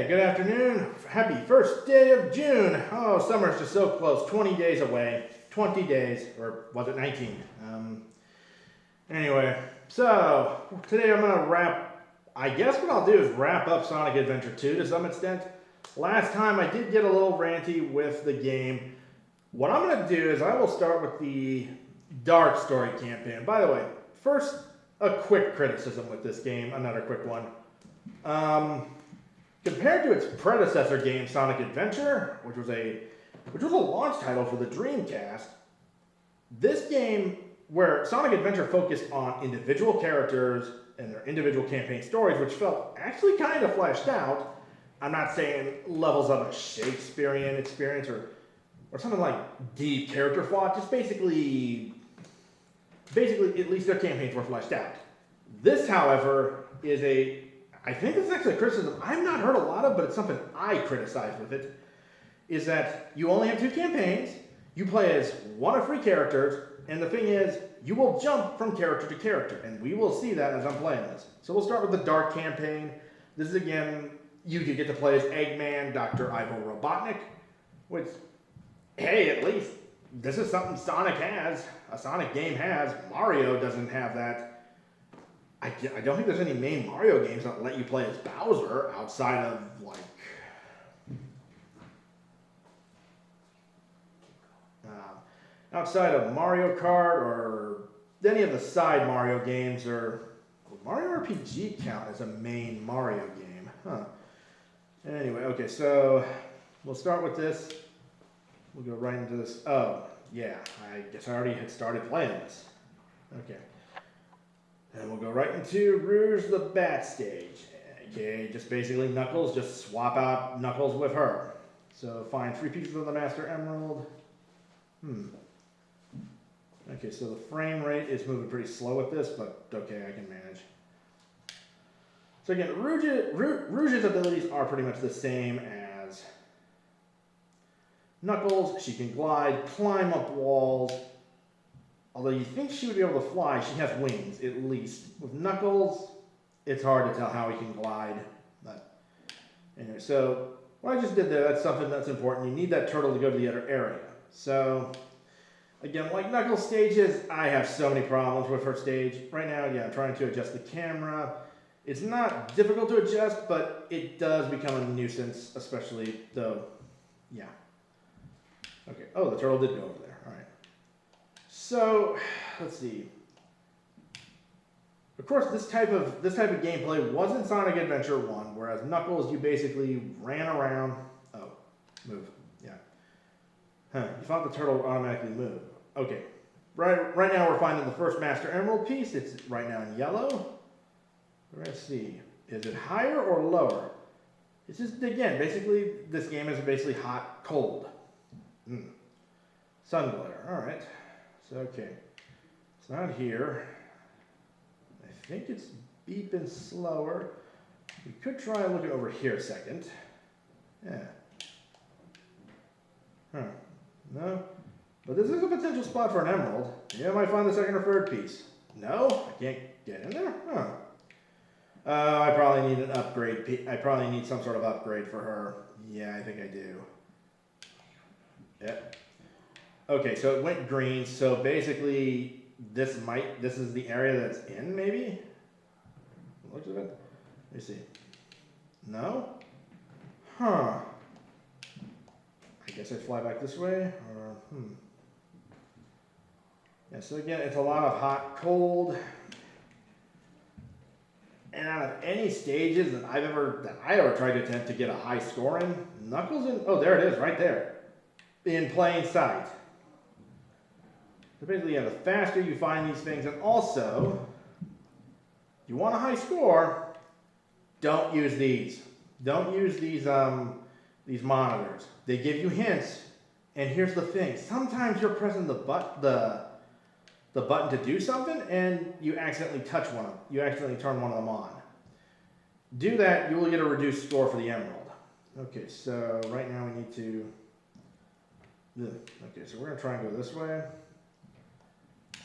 good afternoon. Happy first day of June. Oh, summer's just so close. 20 days away. 20 days, or was it 19? Anyway, so today I'm going to I guess what I'll do is wrap up Sonic Adventure 2 to some extent. Last time I did get a little ranty with the game. What I'm going to do is I will start with the Dark Story campaign. By the way, first, a quick criticism with this game, another quick one. Compared to its predecessor game, Sonic Adventure, which was a launch title for the Dreamcast, this game, where Sonic Adventure focused on individual characters and their individual campaign stories, which felt actually kind of fleshed out. I'm not saying levels of a Shakespearean experience or something like deep character flaw, just basically at least their campaigns were fleshed out. This, however, I think this is actually a criticism I've not heard a lot of, but it's something I criticize with it, is that you only have 2 campaigns, you play as one of 3 characters, and the thing is, you will jump from character to character, and we will see that as I'm playing this. So we'll start with the Dark campaign. This is, again, you could get to play as Eggman, Dr. Ivo Robotnik, which, hey, at least this is something Sonic has, a Sonic game has. Mario doesn't have that. I don't think there's any main Mario games that let you play as Bowser outside of, like, outside of Mario Kart or any of the side Mario games, or Mario RPG count as a main Mario game, huh? Anyway, okay, so we'll start with this. We'll go right into this. Oh, yeah, I guess I already had started playing this. Okay. And we'll go right into Rouge the Bat stage. Okay, just basically Knuckles, just swap out Knuckles with her. So find 3 pieces of the Master Emerald. Okay, so the frame rate is moving pretty slow with this, but okay, I can manage. So again, Rouge's abilities are pretty much the same as Knuckles. She can glide, climb up walls. Although you think she would be able to fly, she has wings, at least. With Knuckles, it's hard to tell how he can glide. But anyway, so what I just did there, that's something that's important. You need that turtle to go to the other area. So, again, like Knuckles stages, I have so many problems with her stage. Right now, yeah, I'm trying to adjust the camera. It's not difficult to adjust, but it does become a nuisance, especially though, yeah. Okay, oh, the turtle did go over there, all right. So, let's see. Of course, this type of gameplay was in Sonic Adventure 1, whereas Knuckles, you basically ran around. Oh, move, yeah. Huh, you thought the turtle would automatically move. Okay, right now we're finding the first Master Emerald piece. It's right now in yellow. Let's see, is it higher or lower? It's just, again, basically, this game is basically hot, cold. Sun glare, all right. So, okay, it's not here. I think it's beeping slower. We could try looking over here a second. Yeah. Huh. No. But this is a potential spot for an emerald. Yeah, I might find the second or third piece. No? I can't get in there? Huh. I probably need an upgrade. I probably need some sort of upgrade for her. Yeah, I think I do. Yep. Okay, so it went green. So basically, this is the area that's in, maybe? Looks of it. Let me see. No? Huh. I guess I'd fly back this way, or, Yeah, so again, it's a lot of hot, cold. And out of any stages that I ever tried to attempt to get a high score in, Knuckles in, oh, there it is, right there. In plain sight. So basically, yeah, the faster you find these things, and also, you want a high score, don't use these. Don't use these monitors. They give you hints, and here's the thing. Sometimes you're pressing the button to do something, and you accidentally touch one of them. You accidentally turn one of them on. Do that, you will get a reduced score for the emerald. Okay, so right now we need to... Okay, so we're going to try and go this way.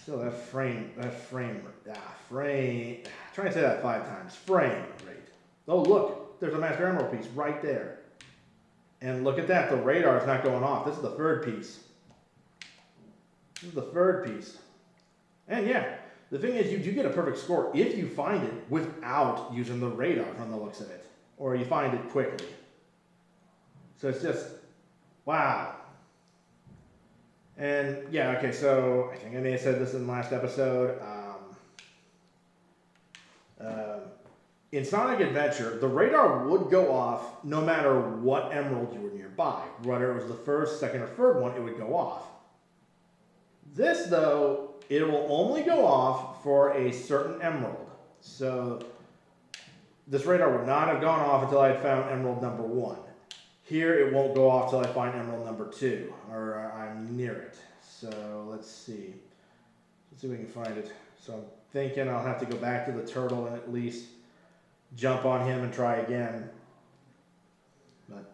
Still, that frame, try and say that 5 times. Frame rate. Oh, look, there's a Master Emerald piece right there. And look at that, the radar is not going off. This is the third piece. This is the third piece. And yeah, the thing is, you do get a perfect score if you find it without using the radar from the looks of it. Or you find it quickly. So it's just, wow. And yeah, okay, so I think I may have said this in the last episode. In Sonic Adventure, the radar would go off no matter what emerald you were nearby. Whether it was the first, second, or third one, it would go off. This, though, it will only go off for a certain emerald. So this radar would not have gone off until I had found emerald number 1. Here, it won't go off until I find emerald number 2, or I'm near it. So let's see. Let's see if we can find it. So I'm thinking I'll have to go back to the turtle and at least jump on him and try again. But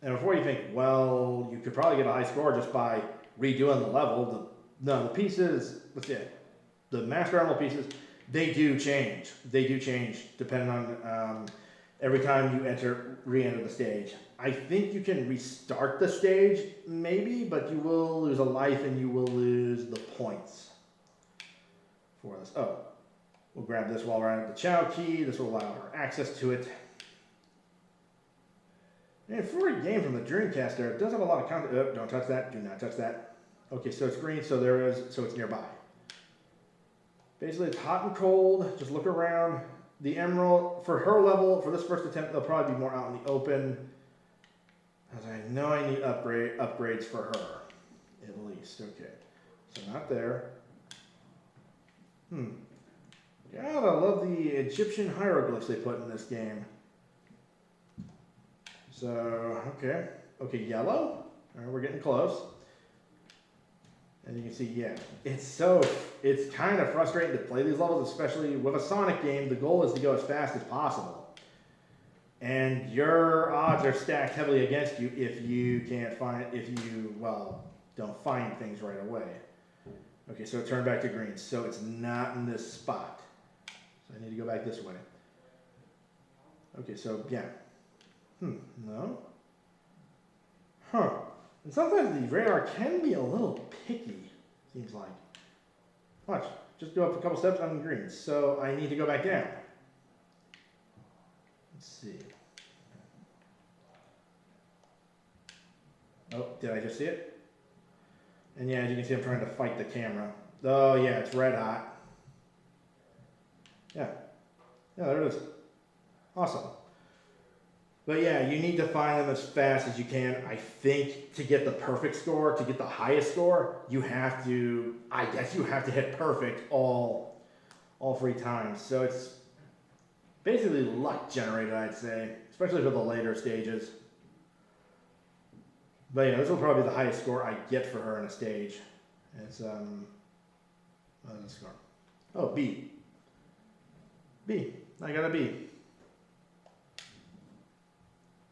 and before you think, well, you could probably get a high score just by redoing the level. The pieces, let's see, the Master Emerald pieces, they do change. They do change depending on every time you re-enter the stage. I think you can restart the stage, maybe, but you will lose a life and you will lose the points for this. Oh, we'll grab this while we're at the Chow key. This will allow our access to it. And for a game from the Dreamcast there, it does have a lot of content. Oh, don't touch that. Do not touch that. Okay, so it's green, so it's nearby. Basically, it's hot and cold. Just look around. The emerald, for her level, for this first attempt, they'll probably be more out in the open. As I know I need upgrades for her, at least. Okay, so not there. God, I love the Egyptian hieroglyphs they put in this game. So, okay, yellow. All right, we're getting close. And you can see, yeah, it's kind of frustrating to play these levels, especially with a Sonic game. The goal is to go as fast as possible. And your odds are stacked heavily against you if you don't find things right away. Okay, so it turned back to green. So it's not in this spot. So I need to go back this way. Okay, so yeah. No. Huh. And sometimes the radar can be a little picky, seems like. Watch, just go up a couple steps, I'm in green. So I need to go back down. Let's see. Oh, did I just see it? And yeah, as you can see, I'm trying to fight the camera. Oh yeah, it's red hot. Yeah, there it is. Awesome. But yeah, you need to find them as fast as you can. I think to get the perfect score, to get the highest score, I guess you have to hit perfect all 3 times. So it's basically luck generated, I'd say, especially for the later stages. But yeah, this will probably be the highest score I get for her in a stage. It's what's the score? Oh, B. I got a B.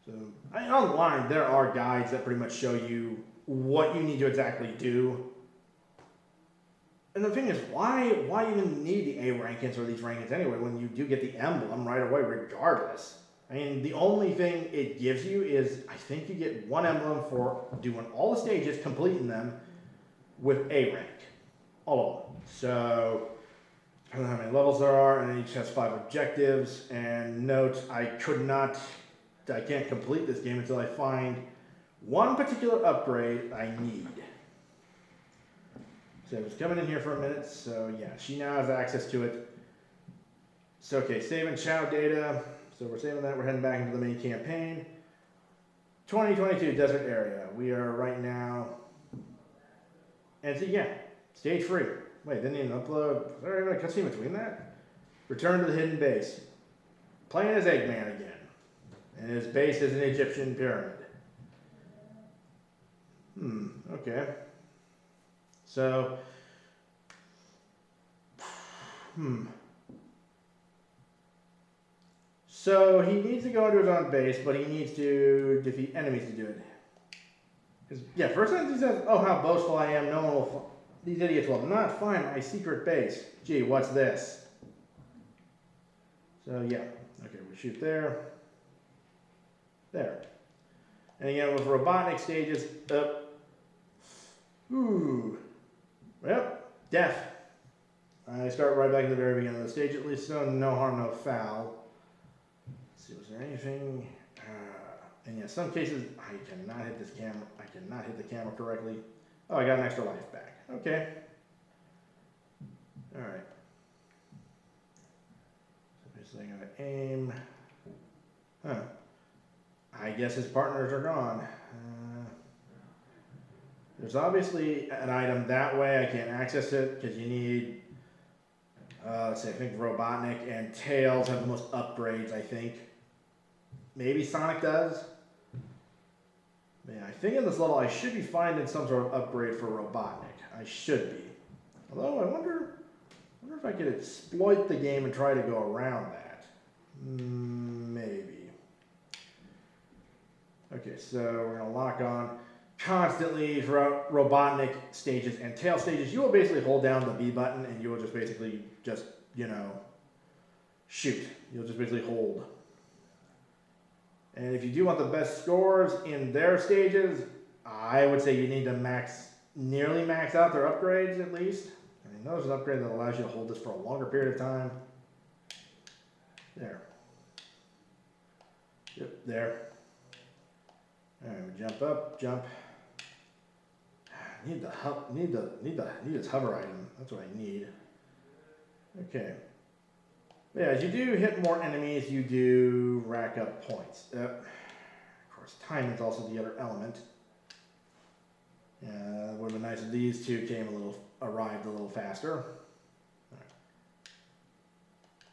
So, online, there are guides that pretty much show you what you need to exactly do. And the thing is, why even need the A rankings or these rankings anyway when you do get the emblem right away regardless? I mean, the only thing it gives you is, I think you get 1 emblem for doing all the stages, completing them with A rank. All of them. So, depending on how many levels there are, and then each has 5 objectives. And note, I can't complete this game until I find one particular upgrade I need. So I was coming in here for a minute, so yeah, she now has access to it. So okay, saving Chow data. So we're saving that, we're heading back into the main campaign. 2022 desert area. We are right now, and so yeah, stage 3. Wait, didn't even upload, is there even a cutscene between that? Return to the hidden base. Playing as Eggman again. And his base is an Egyptian pyramid. Okay. So, So he needs to go into his own base, but he needs to defeat enemies to do it. Because, yeah, first sentence he says, oh, how boastful I am, no one will, these idiots will not find my secret base. Gee, what's this? So, yeah. Okay, we shoot there. There. And again, with Robotnik stages, well, death. I start right back at the very beginning of the stage, at least, so no harm, no foul. Let's see, was there anything? And yeah, some cases, I cannot hit this camera. I cannot hit the camera correctly. Oh, I got an extra life back. Okay. All right. So basically, I gotta aim. Huh. I guess his partners are gone. There's obviously an item that way. I can't access it because you need, let's see, I think Robotnik and Tails have the most upgrades, I think. Maybe Sonic does. Yeah, I think in this level I should be finding some sort of upgrade for Robotnik. I should be. Although I wonder if I could exploit the game and try to go around that. Maybe. Okay, so we're going to lock on constantly throughout Robotnik stages and Tail stages. You will basically hold down the B button and you will just basically shoot. You'll just basically hold. And if you do want the best scores in their stages, I would say you need to nearly max out their upgrades at least. I mean, there's an upgrade that allows you to hold this for a longer period of time. There. Yep, there. All right, we jump up, jump. Need this hover item. That's what I need. Okay. Yeah, as you do hit more enemies, you do rack up points. Of course, time is also the other element. It would have been nice if these two arrived a little faster. All right.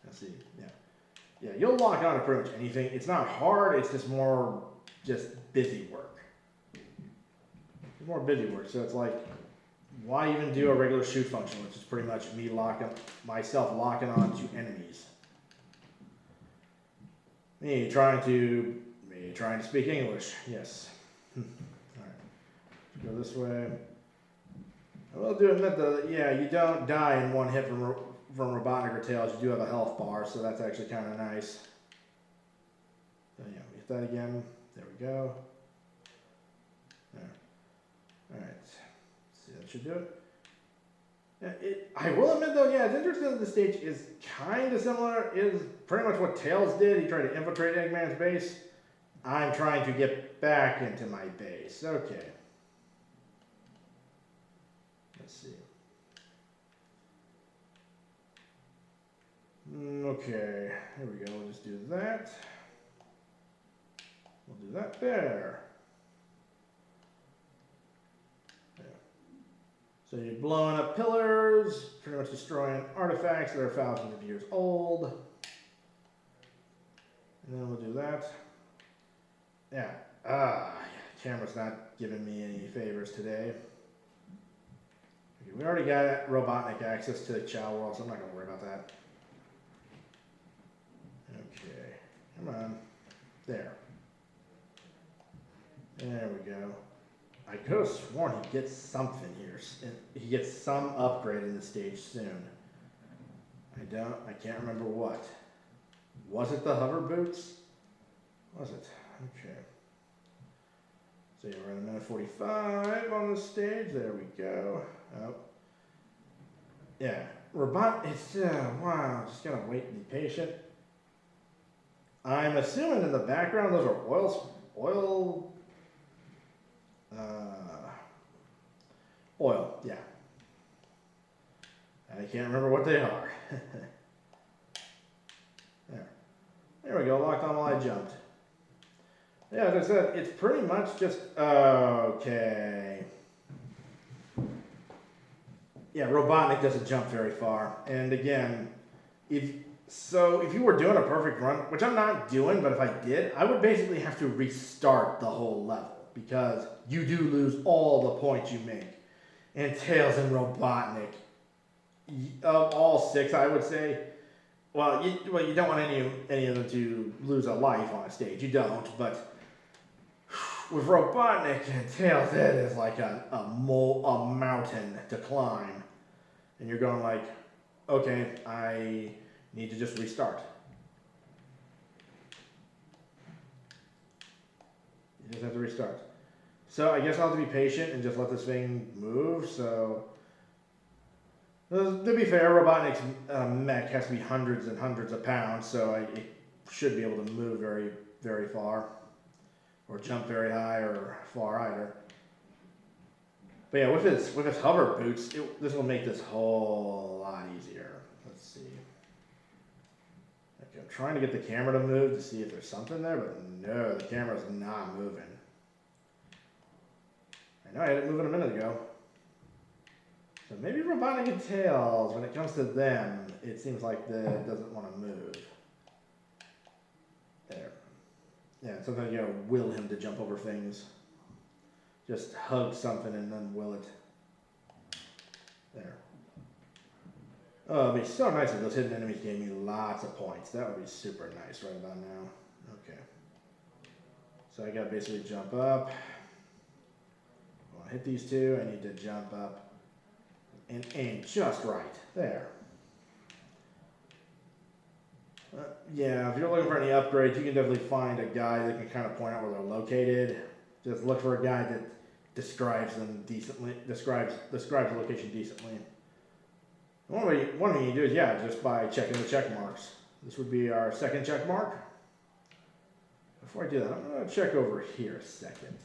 Let's see. Yeah, you'll lock on to pretty much anything. It's not hard. It's just more busy work. It's more busy work. So it's like, why even do a regular shoot function, which is pretty much me myself locking on to enemies. Me trying to speak English. Yes. All right. Go this way. I will do admit that, yeah, you don't die in one hit from Robotnik or Tails. You do have a health bar, so that's actually kind of nice. So yeah, we hit that again. There we go. There. All right. See, that should do it. Yeah, I will admit though, yeah, it's interesting that the stage is kind of similar. It is pretty much what Tails did. He tried to infiltrate Eggman's base. I'm trying to get back into my base. Okay. Let's see. Okay, here we go. We'll just do that. We'll do that there. So you're blowing up pillars, pretty much destroying artifacts that are thousands of years old. And then we'll do that. Yeah. Camera's not giving me any favors today. Okay, we already got Robotnik access to the Chow World, so I'm not going to worry about that. Okay. Come on. There. There we go. I could have sworn he gets something here. He gets some upgrade in the stage soon. I can't remember what. Was it the hover boots? Was it? Okay. So yeah, we're at a minute 45 on the stage. There we go. Oh. Yeah. It's, wow, just gotta wait and be patient. I'm assuming in the background those are oil, yeah. I can't remember what they are. There we go, locked on while I jumped. Yeah, as I said, it's pretty much just, okay. Yeah, Robotnik doesn't jump very far. And again, if you were doing a perfect run, which I'm not doing, but if I did, I would basically have to restart the whole level because you do lose all the points you make. And Tails and Robotnik, of all six, I would say, well, you don't want any of them to lose a life on a stage. You don't, but with Robotnik and Tails, it is like a mountain to climb. And you're going like, okay, I need to just restart. just have to restart. So I guess I'll have to be patient and just let this thing move. So to be fair, Robotnik's mech has to be hundreds and hundreds of pounds, so it should be able to move very, very far, or jump very high or far either. But yeah, with his hover boots, this will make this whole lot easier. Let's see. Okay, I'm trying to get the camera to move to see if there's something there, but no, the camera's not moving. I know I had it moving a minute ago. So maybe Robotnik and Tails, when it comes to them, it seems like it doesn't want to move. There. Yeah, sometimes you gotta will him to jump over things. Just hug something and then will it. There. Oh, it'd be so nice if those hidden enemies gave me lots of points. That would be super nice right about now. Okay. So I gotta basically jump up. I want to hit these two. I need to jump up and aim just right. There. Yeah, if you're looking for any upgrades, you can definitely find a guy that can kind of point out where they're located. Just look for a guy that describes them decently, describes the location decently. One thing you do is, yeah, just by checking the check marks. This would be our second check mark. Before I do that, I'm going to check over here a second.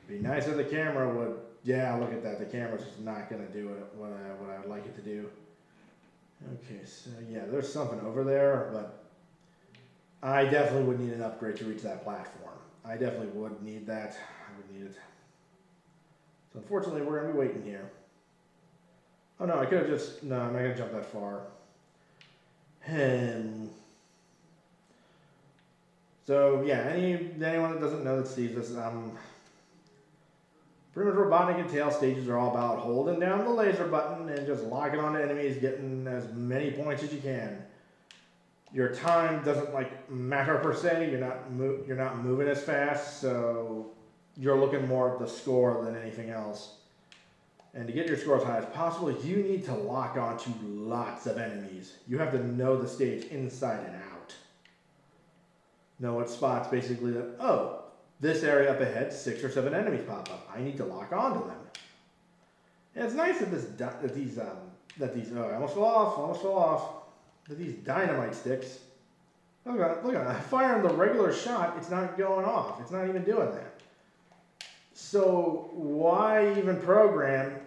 It'd be nice if the camera would, yeah, look at that. The camera's just not going to do what I would like it to do. Okay, so yeah, there's something over there, but I definitely would need an upgrade to reach that platform. I definitely would need that. I would need it. So unfortunately, we're going to be waiting here. Oh no, I could have just, no, I'm not going to jump that far. So yeah, anyone that doesn't know that sees this, pretty much Robotnik and Tails stages are all about holding down the laser button and just locking onto enemies, getting as many points as you can. Your time doesn't matter per se. You're not moving as fast, so you're looking more at the score than anything else. And to get your score as high as possible, you need to lock onto lots of enemies. You have to know the stage inside and out. Know what spots basically that, oh, this area up ahead, 6 or 7 enemies pop up. I need to lock onto them. And it's nice that these oh, I almost fell off. That these dynamite sticks. Look at it. I fire the regular shot, it's not going off. It's not even doing that. So why even program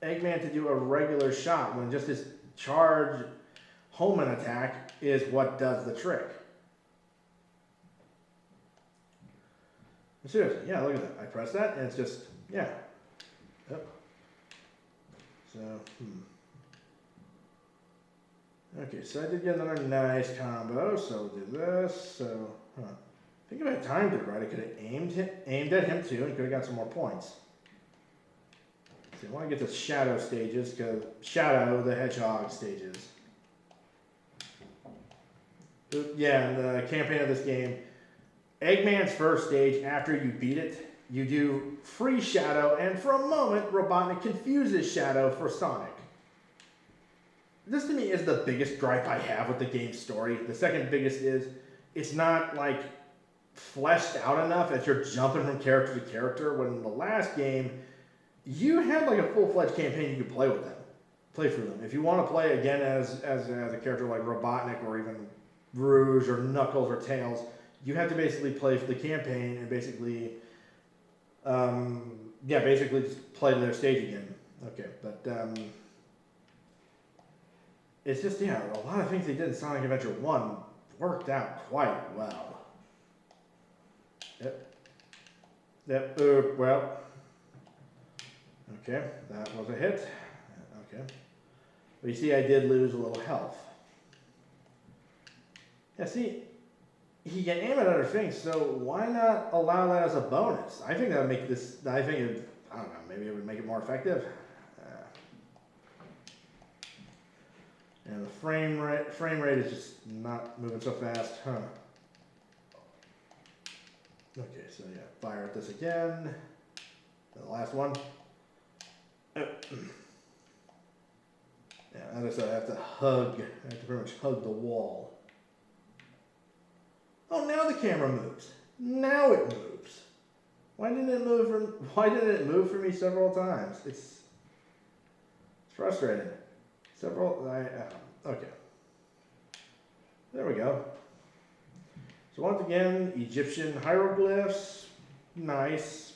Eggman to do a regular shot when just his charge Holman attack is what does the trick? Seriously, yeah, look at that. I press that and it's just, yeah. Yep. So, Okay, so I did get another nice combo, so we'll do this, so, I think if I timed it right, I could have aimed at him too, and could have got some more points. So I want to get the Shadow stages, because Shadow, the Hedgehog stages. Yeah, in the campaign of this game, Eggman's first stage, after you beat it, you do free Shadow, and for a moment, Robotnik confuses Shadow for Sonic. This to me is the biggest gripe I have with the game's story. The second biggest is, it's not fleshed out enough as you're jumping from character to character, when in the last game, you had a full-fledged campaign you could play with them. Play through them. If you want to play again as a character like Robotnik or even Rouge or Knuckles or Tails, you have to basically play for the campaign and basically just play to their stage again. Okay, but it's just, yeah, a lot of things they did in Sonic Adventure 1 worked out quite well. Yep, well. Okay, that was a hit. Okay. But you see, I did lose a little health. Yeah, see, he can aim at other things, so why not allow that as a bonus? I think that would make this, I don't know, maybe it would make it more effective. And the frame rate is just not moving so fast, huh? Okay, so yeah, fire at this again. The last one. Yeah, as I said, I have to pretty much hug the wall. Oh, now the camera moves. Now it moves. Why didn't it move for me several times? It's frustrating. Okay. There we go. So once again, Egyptian hieroglyphs, nice.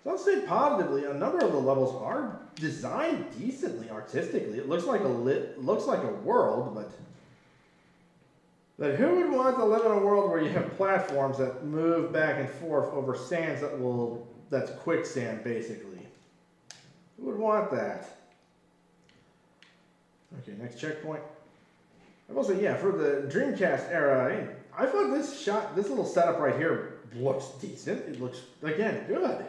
So let's say positively, a number of the levels are designed decently artistically. It looks like a world, but who would want to live in a world where you have platforms that move back and forth over sands that's quicksand basically? Who would want that? Okay, next checkpoint. I will say, yeah, for the Dreamcast era, I thought this little setup right here looks decent. It looks, again, good.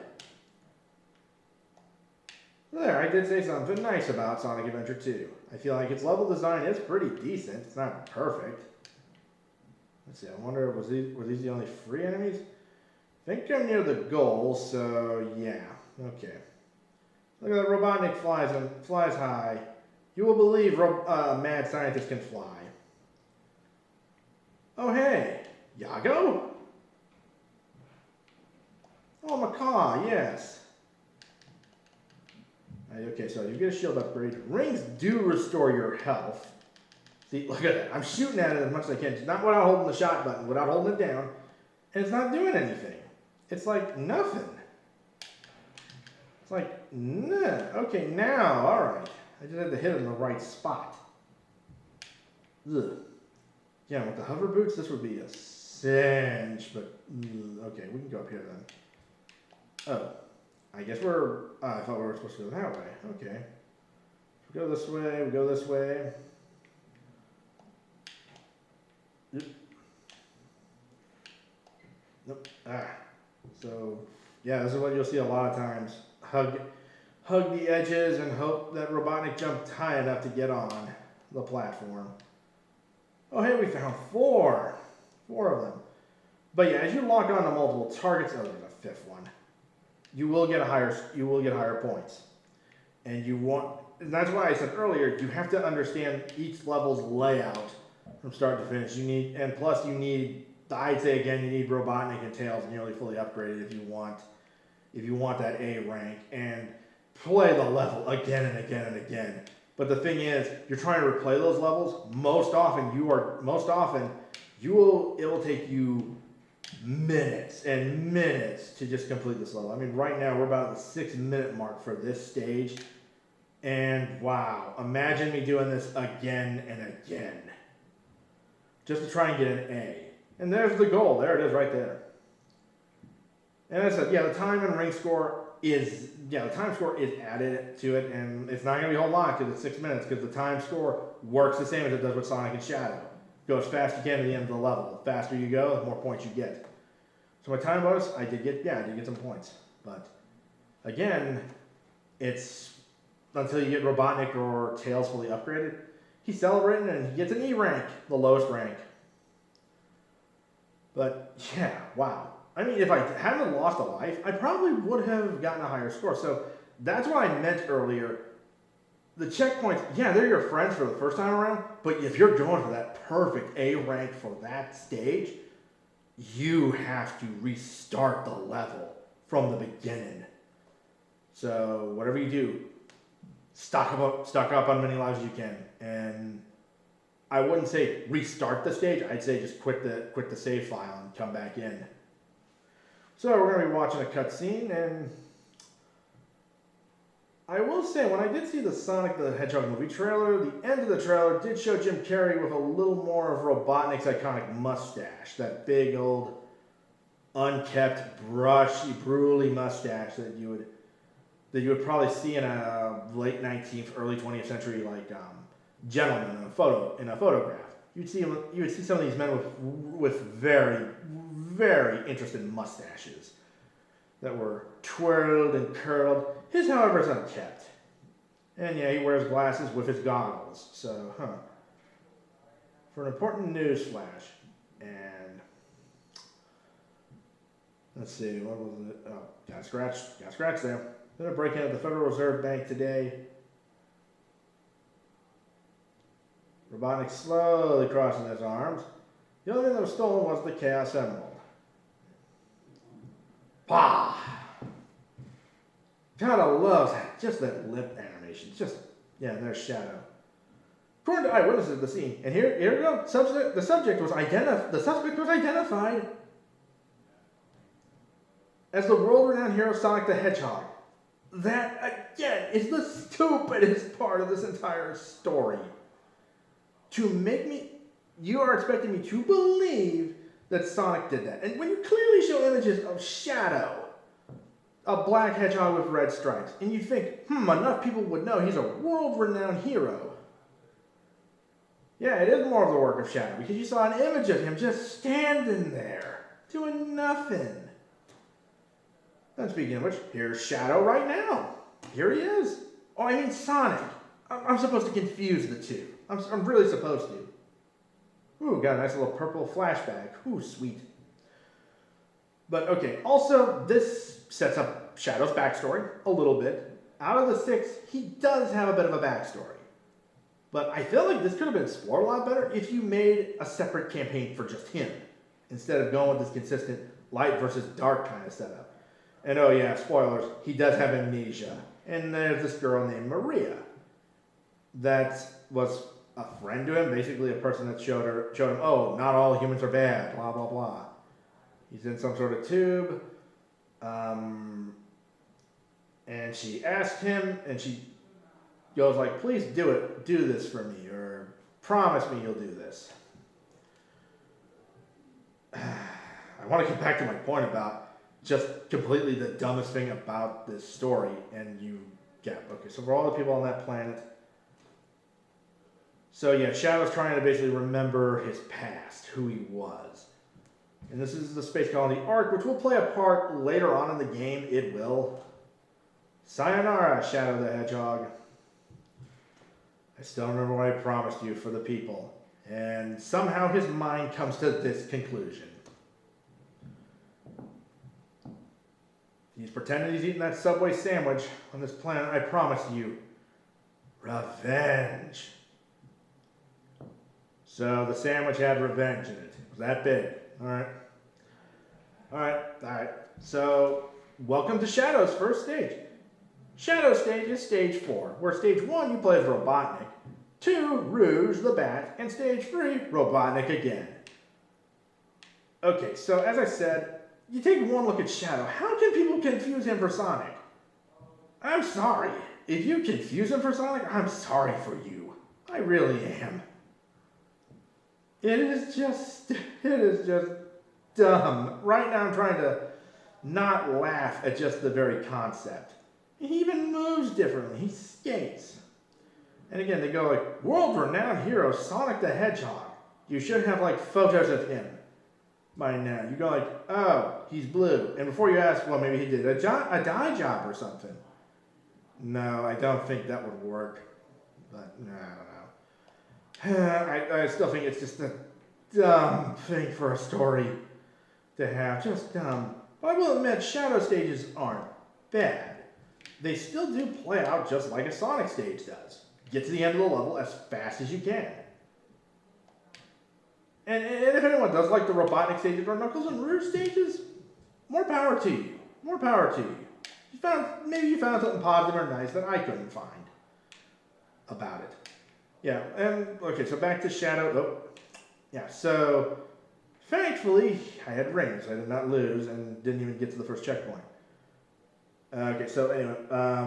There, I did say something nice about Sonic Adventure 2. I feel like its level design is pretty decent. It's not perfect. Let's see, I wonder, were these the only free enemies? I think I'm near the goal, so yeah. Okay. Look at that, Robotnik flies high. You will believe mad scientists can fly. Oh hey, Yago? Oh, Macaw, yes. Okay, so you get a shield upgrade. Rings do restore your health. See, look at that. I'm shooting at it as much as I can. Not without holding the shot button, without holding it down. And it's not doing anything. It's like nothing. It's like, nah. Okay, now, alright. I just had to hit it in the right spot. Ugh. Yeah, with the hover boots, this would be a cinch, but okay, we can go up here then. Oh, I guess I thought we were supposed to go that way. Okay. We go this way, we go this way. Nope. So, yeah, this is what you'll see a lot of times. Hug the edges and hope that Robotnik jumped high enough to get on the platform. Oh, hey, we found four of them. But yeah, as you lock on to multiple targets, oh, there's a fifth one. You will get higher points, and and that's why I said earlier, you have to understand each level's layout from start to finish. Plus you need, I'd say again, you need Robotnik and Tails nearly fully upgraded if you want that A rank, and play the level again and again and again. But the thing is, you're trying to replay those levels. Most often, it will take you minutes and minutes to just complete this level. I mean, right now we're about the 6-minute mark for this stage, and wow, imagine me doing this again and again, just to try and get an A. And there's the goal. There it is, right there. And as I said, yeah, the time and ring score is added to it, and it's not going to be a whole lot because it's 6 minutes, because the time score works the same as it does with Sonic and Shadow. Go as fast as you can to the end of the level. The faster you go, the more points you get. So my time bonus, I did get some points. But again, it's until you get Robotnik or Tails fully upgraded. He's celebrating and he gets an E rank, the lowest rank. But yeah, wow. I mean, if I hadn't lost a life, I probably would have gotten a higher score. So that's what I meant earlier. The checkpoints, yeah, they're your friends for the first time around, but if you're going for that perfect A rank for that stage, you have to restart the level from the beginning. So whatever you do, stock up on many lives as you can. And I wouldn't say restart the stage, I'd say just quit the save file and come back in. So we're going to be watching a cutscene, and I will say, when I did see the Sonic the Hedgehog movie trailer, the end of the trailer did show Jim Carrey with a little more of Robotnik's iconic mustache, that big old unkept, brushy, brutally mustache that you would probably see in a late 19th, early 20th century gentleman in a photograph. You would see some of these men with very, very interesting mustaches that were twirled and curled. His, however, is unkept. And yeah, he wears glasses with his goggles. So, for an important news flash. And let's see, what was it? Oh, got scratched there. They're breaking into the Federal Reserve Bank today. Robotnik slowly crossing his arms. The only thing that was stolen was the Chaos Emerald. Pah! God, I love just that lip animation. Just, yeah, and there's Shadow. According to eyewitnesses of the scene, and here we go. The suspect was identified as the world-renowned hero Sonic the Hedgehog. That, again, is the stupidest part of this entire story. You are expecting me to believe that Sonic did that. And when you clearly show images of Shadow, a black hedgehog with red stripes, and you think, enough people would know he's a world-renowned hero. Yeah, it is more of the work of Shadow, because you saw an image of him just standing there, doing nothing. And speaking of which, here's Shadow right now. Here he is. Oh, I mean Sonic. I'm supposed to confuse the two. I'm really supposed to. Ooh, got a nice little purple flashback. Ooh, sweet. But okay, also this sets up Shadow's backstory a little bit. Out of the 6, he does have a bit of a backstory. But I feel like this could have been explored a lot better if you made a separate campaign for just him, instead of going with this consistent light versus dark kind of setup. And oh yeah, spoilers, he does have amnesia. And there's this girl named Maria that was a friend to him, basically a person that showed him, oh, not all humans are bad, blah, blah, blah. He's in some sort of tube. And she asked him, and she goes like, please do this for me, or promise me you'll do this. I want to get back to my point about just completely the dumbest thing about this story, and you get, okay, so for all the people on that planet, so yeah, Shadow's trying to basically remember his past, who he was. And this is the space colony arc, which will play a part later on in the game, it will. Sayonara, Shadow the Hedgehog. I still remember what I promised you for the people. And somehow his mind comes to this conclusion. He's pretending he's eating that Subway sandwich on this planet. I promised you revenge. So the sandwich had revenge in it. It was that big. All right. So welcome to Shadow's first stage. Shadow's stage is stage 4, where stage 1 you play as Robotnik, 2 Rouge the Bat, and stage 3 Robotnik again. Okay, so as I said, you take one look at Shadow. How can people confuse him for Sonic? I'm sorry. If you confuse him for Sonic, I'm sorry for you. I really am. It is just dumb. Right now I'm trying to not laugh at just the very concept. He even moves differently. He skates. And again, they go like, world-renowned hero Sonic the Hedgehog. You should have like photos of him by now. You go like, oh, he's blue. And before you ask, well, maybe he did a dye job or something. No, I don't think that would work. But no, I don't know. I still think it's just a dumb thing for a story to have. Just dumb. But I will admit, Shadow stages aren't bad. They still do play out just like a Sonic stage does. Get to the end of the level as fast as you can. And if anyone does like the Robotnik stages or Knuckles and Rouge stages, more power to you. More power to you. Maybe you found something positive or nice that I couldn't find about it. Yeah, and okay, so back to Shadow. Oh, yeah, so thankfully I had rings. I did not lose and didn't even get to the first checkpoint. Okay, so anyway, I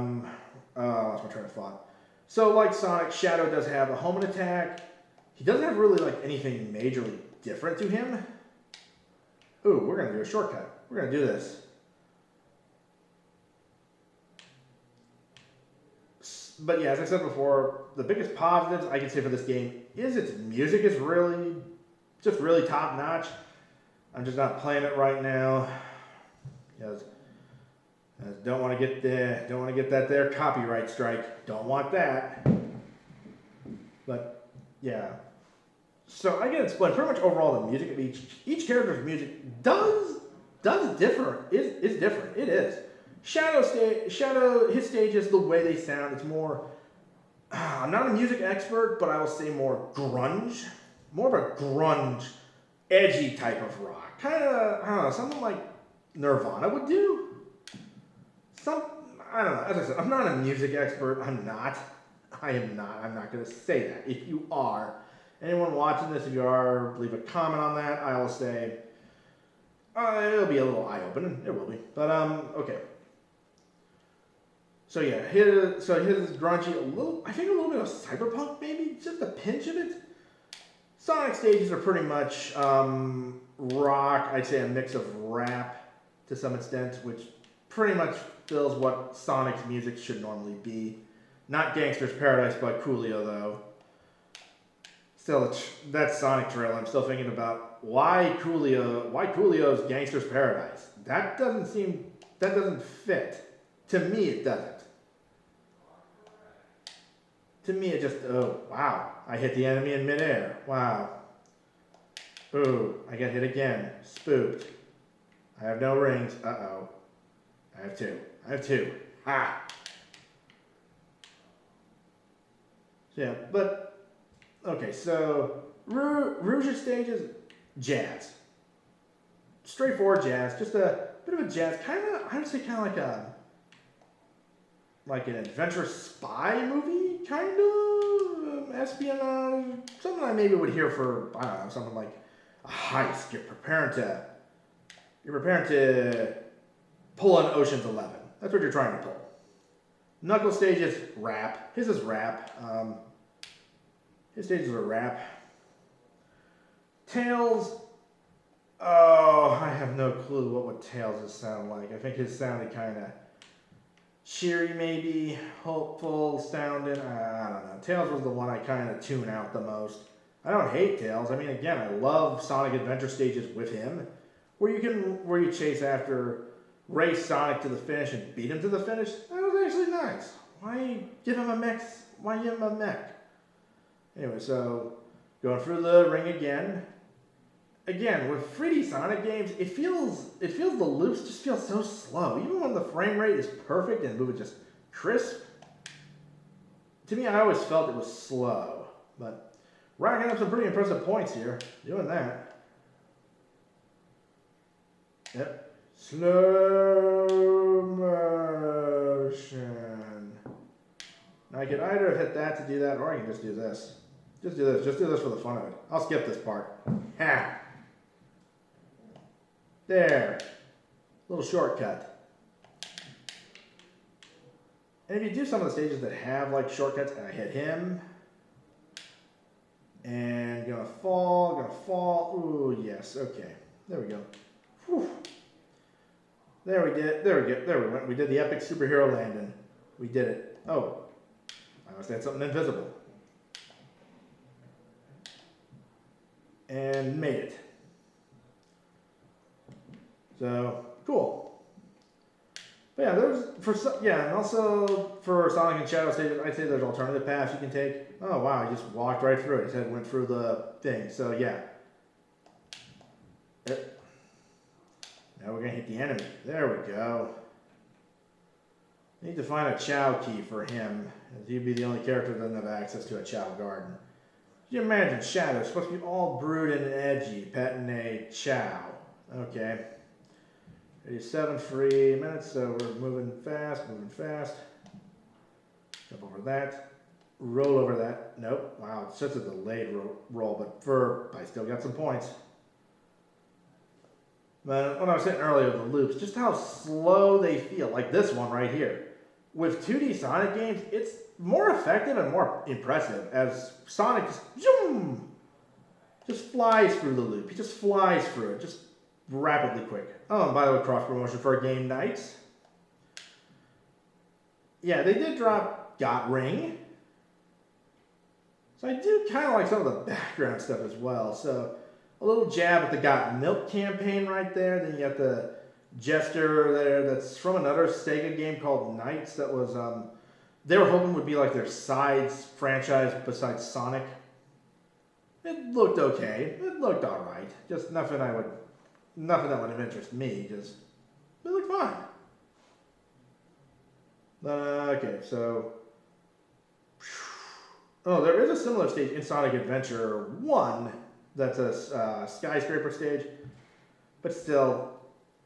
lost my train of thought. So like Sonic, Shadow does have a homing attack. He doesn't have really like anything majorly different to him. Ooh, we're gonna do a shortcut. We're gonna do this. But yeah, as I said before, the biggest positives I can say for this game is its music is really top notch. I'm just not playing it right now because I don't want to get that there copyright strike. Don't want that. But yeah, so I can explain pretty much overall the music of each character's music does differ. Is different. It is. Shadow, his stages, the way they sound, it's more, I'm not a music expert, but I will say more grunge. More of a grunge, edgy type of rock. Kind of, I don't know, something like Nirvana would do. I don't know. As I said, I'm not a music expert. I'm not. I'm not going to say that. If you are, anyone watching this, if you are, leave a comment on that. I'll say it'll be a little eye-opening. It will be. But okay. So yeah, his grungy, I think a little bit of cyberpunk, maybe just a pinch of it. Sonic stages are pretty much rock. I'd say a mix of rap to some extent, which pretty much fills what Sonic's music should normally be. Not Gangster's Paradise by Coolio, though. Still, that Sonic trail, I'm still thinking about why Coolio's Gangster's Paradise. That doesn't fit. To me, it doesn't. To me, it just, oh, wow. I hit the enemy in midair. Wow. Ooh, I get hit again. Spooked. I have no rings. Uh-oh. I have two. Ha! Yeah, but, okay, so, Rouge's stages, jazz. Straightforward jazz. Just a bit of a jazz. I would say kind of like an adventure spy movie, kind of espionage, something I maybe would hear for, I don't know, something like a heist. You're preparing to pull an Ocean's 11. That's what you're trying to pull. Knuckles stage is rap. His is rap. His stages are rap. Tails. Oh, I have no clue what would Tails' sound like. I think his sounded kind of cheery, maybe hopeful sounding. I don't know. Tails was the one I kind of tune out the most. I don't hate Tails. I mean, again, I love Sonic Adventure stages with him, where you chase after, race Sonic to the finish and beat him to the finish. That was actually nice. Why give him a mech? Why give him a mech? Anyway, so going through the ring again. Again, with 3D Sonic games, it feels the loops just feel so slow. Even when the frame rate is perfect and the movie just crisp. To me, I always felt it was slow. But racking up some pretty impressive points here. Doing that. Yep. Slow motion. Now I could either have hit that to do that, or I can just do this. Just do this. Just do this for the fun of it. I'll skip this part. Ha! There. Little shortcut. And if you do some of the stages that have like shortcuts, and I hit him, and gonna fall. Ooh, yes. Okay. There we go. Whew. There we did. There we go. There we went. We did the epic superhero landing. We did it. Oh, I must have something invisible. And made it. So cool. But yeah, and also for Sonic and Shadow stages, I'd say there's alternative paths you can take. Oh wow, he just walked right through it. His head went through the thing. So yeah. Now we're gonna hit the enemy. There we go. Need to find a Chow key for him, as he'd be the only character that doesn't have access to a Chow garden. Can you imagine Shadow supposed to be all brooded and edgy, petting a Chow? Okay. 87 free minutes, so we're moving fast. Jump over that. Roll over that. Nope. Wow, it's just a delayed roll, but I still got some points. But when I was saying earlier, the loops, just how slow they feel, like this one right here. With 2D Sonic games, it's more effective and more impressive as Sonic just flies through the loop. He just flies through it, just rapidly quick. Oh, and by the way, cross promotion for Game Nights. Yeah, they did drop Got Ring. So I do kind of like some of the background stuff as well. So a little jab at the Got Milk campaign right there. Then you got the Jester there that's from another Sega game called Knights that was, they were hoping would be like their sides franchise besides Sonic. It looked okay. It looked alright. Just nothing that would have interested me. Just, it looked fine. Okay, so. Oh, there is a similar stage in Sonic Adventure 1 that's a skyscraper stage. But still,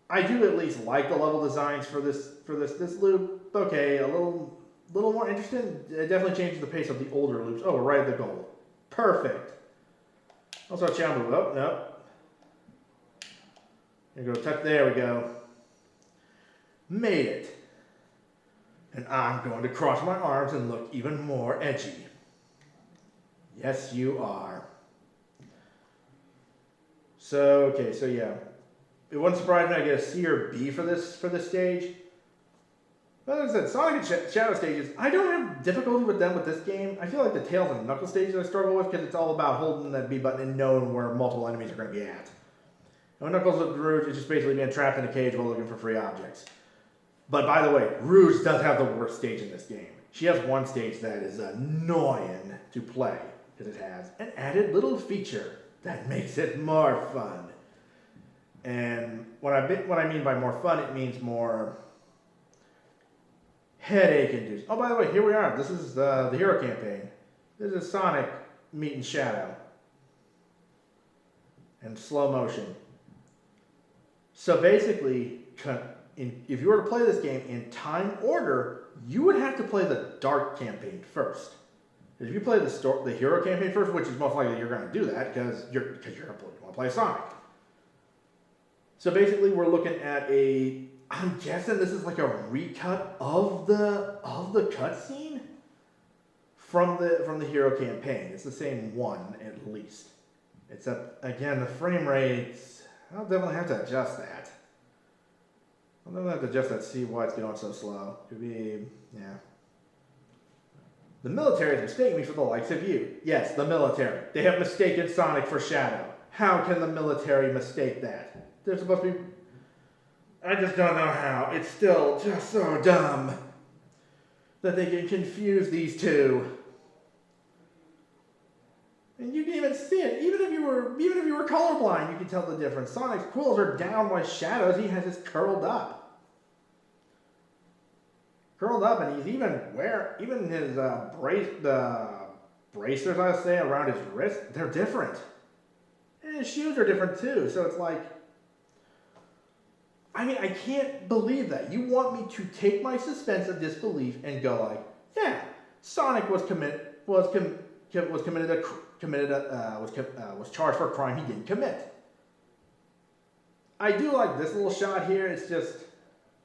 I do at least like the level designs for this loop. Okay, a little more interesting. It definitely changes the pace of the older loops. Oh, we're right at the goal. Perfect. Also, channel move. Oh, no. There we go. Touch. There we go. Made it. And I'm going to cross my arms and look even more edgy. Yes, you are. So, okay, so yeah. It wouldn't surprise me I get a C or B for this stage. But as I said, Sonic and Shadow stages, I don't have difficulty with them with this game. I feel like the Tails and Knuckles stages I struggle with because it's all about holding that B button and knowing where multiple enemies are going to be at. And Knuckles with Rouge is just basically being trapped in a cage while looking for free objects. But by the way, Rouge does have the worst stage in this game. She has one stage that is annoying to play because it has an added little feature that makes it more fun. And what I mean by more fun, it means more headache induced. Oh, by the way, here we are. This is the hero campaign. This is Sonic meeting Shadow in slow motion. So basically, if you were to play this game in time order, you would have to play the Dark campaign first. If you play the hero campaign first, which is most likely you're going to do that because you're going to play Sonic. So basically, we're looking at I'm guessing this is like a recut of the cutscene from the hero campaign. It's the same one at least. Except again, the frame rates. I'll definitely have to adjust that. I'll definitely have to adjust that. See why it's going so slow. Could be The military is mistaking me for the likes of you. Yes, the military. They have mistaken Sonic for Shadow. How can the military mistake that? They're supposed to be... I just don't know how. It's still just so dumb that they can confuse these two. And you can even see it. Even if you were colorblind, you can tell the difference. Sonic's quills are down while Shadow's he has his curled up. And he's even his bracers I say around his wrist, they're different. And his shoes are different too. So it's like, I mean, I can't believe that. You want me to take my suspense of disbelief and go like, yeah, Sonic was charged for a crime he didn't commit. I do like this little shot here. It's just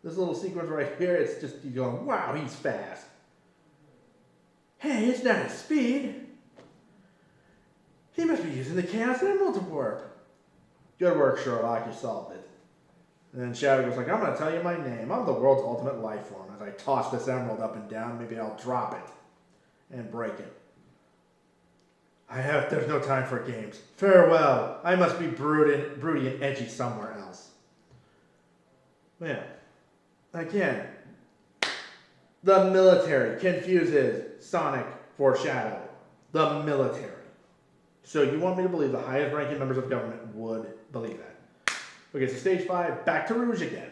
this little sequence right here. It's just you going, wow, he's fast. Hey, it's not his speed. He must be using the Chaos Emerald to work. Good work, Sherlock. You solved it. And then Shadow goes like, I'm going to tell you my name. I'm the world's ultimate life form. As I toss this emerald up and down, maybe I'll drop it and break it. There's no time for games. Farewell. I must be broody and edgy somewhere else. Yeah. Again, the military confuses Sonic for Shadow. The military. So you want me to believe the highest ranking members of government would believe that. Okay, so stage 5, back to Rouge again.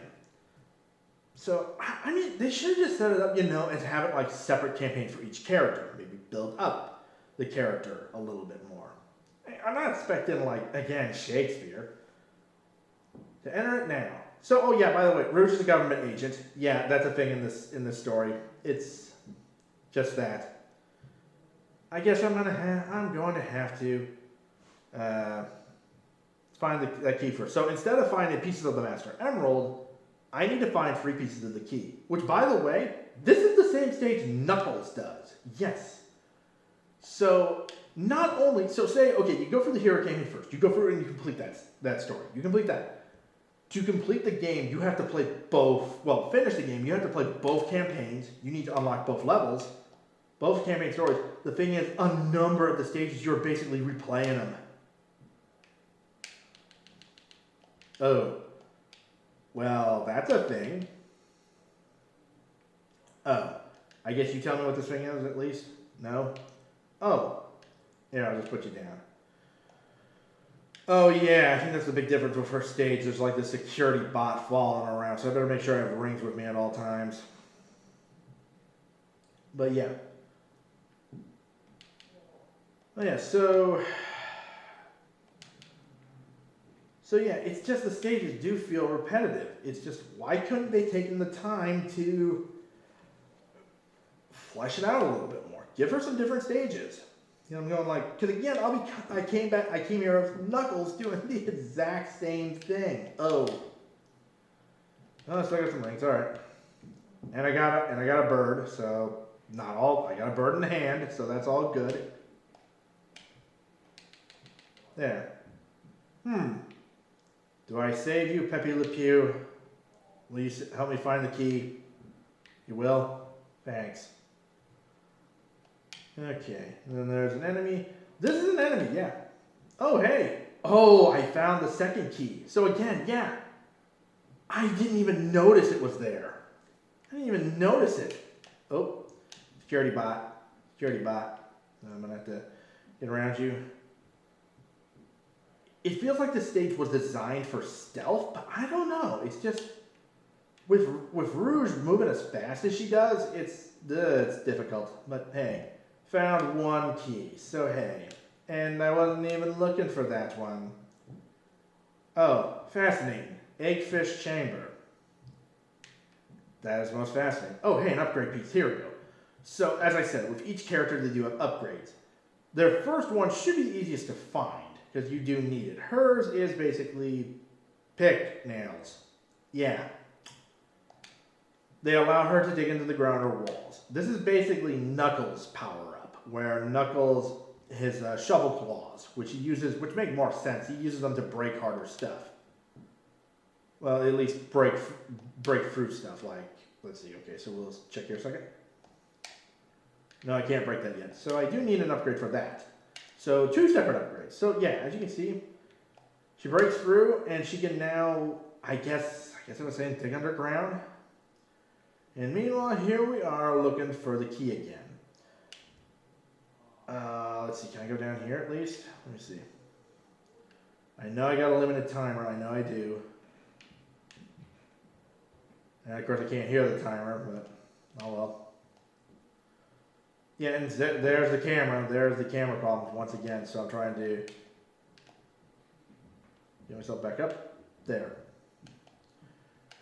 So, I mean, they should have just set it up, and have it like separate campaigns for each character. Maybe build up the character a little bit more. I'm not expecting, again, Shakespeare. To enter it now. So, oh yeah, by the way, Rouge is a government agent. Yeah, that's a thing in this story. It's just that. I guess I'm going to have to find that key first. So instead of finding pieces of the Master Emerald, I need to find 3 pieces of the key. Which, by the way, this is the same stage Knuckles does. Yes. So say, okay, you go for the hero campaign first. You go for it and you complete that story. You complete that. To complete the game, you have to play finish the game, you have to play both campaigns. You need to unlock both levels, both campaign stories. The thing is, a number of the stages, you're basically replaying them. Oh, well, that's a thing. Oh, I guess you tell me what this thing is at least? No? Oh, here, I'll just put you down. Oh yeah, I think that's the big difference with first stage. There's like this security bot following around, so I better make sure I have rings with me at all times. But yeah. Oh yeah, so So yeah, it's just the stages do feel repetitive. It's just, why couldn't they take the time to flesh it out a little bit more? Give her some different stages. You know, I'm going like, because again, I came here with Knuckles doing the exact same thing. Oh, so I got some rings, all right. And I got a bird, so not all, I got a bird in the hand, so that's all good. There. Do I save you, Pepe Le Pew? Will you help me find the key? You will? Thanks. Okay, and then there's an enemy. This is an enemy, yeah. Oh, hey. Oh, I found the second key. So again, yeah. I didn't even notice it was there. I didn't even notice it. Oh, security bot. Security bot. I'm going to have to get around you. It feels like the stage was designed for stealth, but I don't know. It's just, with Rouge moving as fast as she does, it's difficult. But hey, found one key, so hey. And I wasn't even looking for that one. Oh, fascinating. Eggfish chamber. That is most fascinating. Oh, hey, an upgrade piece. Here we go. So, as I said, with each character, they do have upgrades. Their first one should be the easiest to find, because you do need it. Hers is basically pick nails. Yeah. They allow her to dig into the ground or walls. This is basically Knuckles' power-up, where Knuckles, his shovel claws, which he uses, which make more sense. He uses them to break harder stuff. Well, at least break through stuff like, let's see, okay, so we'll check here a second. No, I can't break that yet. So I do need an upgrade for that. So 2 separate upgrades. So yeah, as you can see, she breaks through and she can now, I guess I was saying dig underground. And meanwhile, here we are looking for the key again. Let's see, can I go down here at least? Let me see. I know I got a limited timer, I know I do. And of course I can't hear the timer, but oh well. Yeah, and there's the camera. There's the camera problem once again. So I'm trying to get myself back up. There.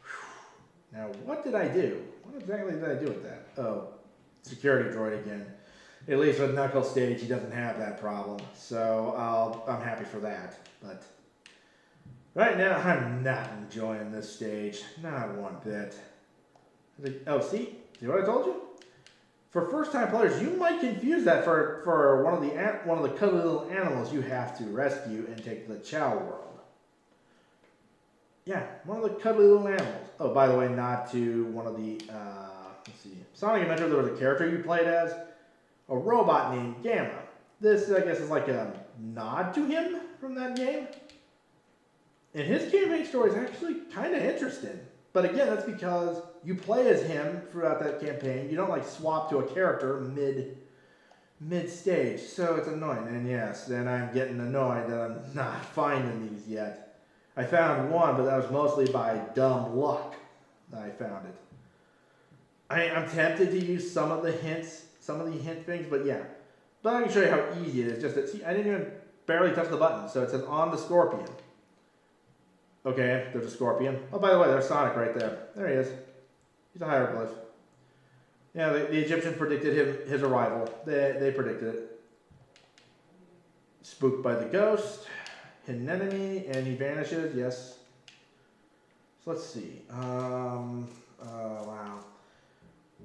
Whew. Now, what did I do? What exactly did I do with that? Oh, security droid again. At least with Knuckles stage, he doesn't have that problem. So I'm happy for that. But right now, I'm not enjoying this stage. Not one bit. Oh, see what I told you? For first-time players, you might confuse that for one of the cuddly little animals you have to rescue and take to the Chow world. Yeah, one of the cuddly little animals. Oh, by the way, not to one of the let's see, Sonic Adventure. There was a character you played as, a robot named Gamma. This, I guess, is like a nod to him from that game. And his campaign story is actually kind of interesting. But again, that's because you play as him throughout that campaign. You don't like swap to a character mid stage, so it's annoying. And yes, then I'm getting annoyed that I'm not finding these yet. I found one, but that was mostly by dumb luck that I found it. I'm tempted to use some of the hint things, but yeah. But I can show you how easy it is. Just that, see, I didn't even barely touch the button, so it says on the scorpion. Okay, there's a scorpion. Oh, by the way, there's Sonic right there. There he is. He's a hieroglyph. Yeah, the Egyptians predicted his arrival. They predicted it. Spooked by the ghost. Hidden enemy, and he vanishes. Yes. So let's see. Wow.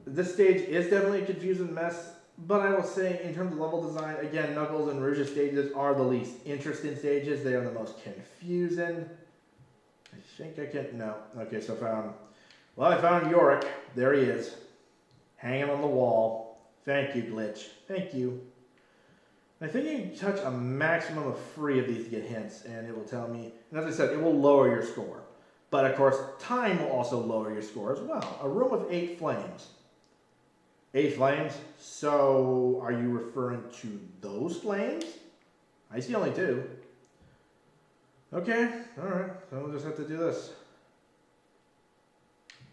This stage is definitely a confusing mess, but I will say, in terms of level design, again, Knuckles and Rouge's stages are the least interesting stages. They are the most confusing. I think I can, no. Okay, so I found Yorick. There he is. Hanging on the wall. Thank you, Glitch. Thank you. I think you can touch a maximum of 3 of these to get hints, and it will tell me, and as I said, it will lower your score. But of course, time will also lower your score as well. A room with 8 flames. 8 flames? So, are you referring to those flames? I see only 2. Okay, alright, so we'll just have to do this.